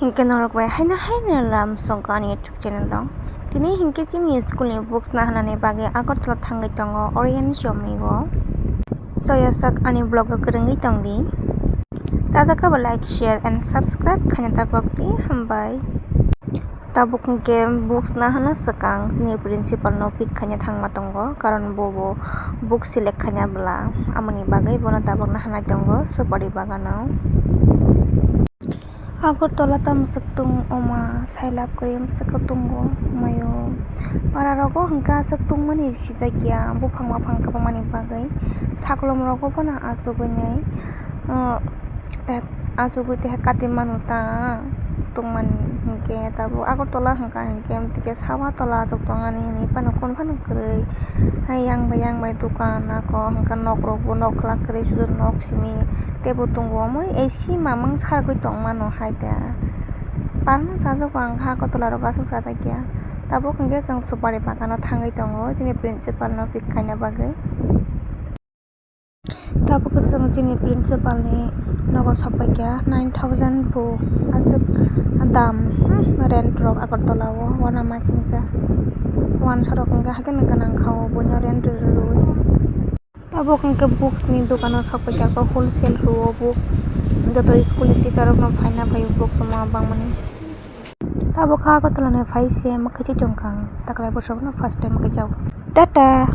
Hingke norok bai haina ram songka ani YouTube channel dong. Tini hingke chini school ni books na hanane bage Agartala thangai tongo Oriani Jomigo. Soyasak ani blog o kerengi tongdi. Tadaka ba like, share and subscribe khanya tabakti hambai. Tabuk hingke books na hana sakang sini principal no pik khanya thangma tongo karon bobo book select khanya bla amoni bage bono tabuk na hana tongo supari bagano. Agartala tam saktung oma sailap krim sakatungo mayo para rogo hingka saktung mani sijakya bufang mafang kabamani bagai saklom rogo bana asugoi asugoi te kati manuta tungmani hingke tabo Agartala hingka hingke tike sawa tola joktongani hini panukon panukroi yang bai dukan ako hingka nok rogo nok khala kroi sudo nok simi tebo tungo moi AC mamang sargoi tongmano haida parna chajago angkha Agartala rogo asuk chajakya tabo hingke jang supari bagano thangai tongo jini principal no pik khaina bagoi tabo jang jini principal ni nogo sapaikya 9000 bu asuk dam rent rok Agartala o wana masingcha wan sorok hingke hagen ganang khao boino rent rui tabo hingke books ni dukano sapaikya wholesale ruo books joto school ni teacher rok no phaina pai books ma bangmani tabo kha Agartala ni phaise makhai tongkang taklai bosok no first time makhai jau tata।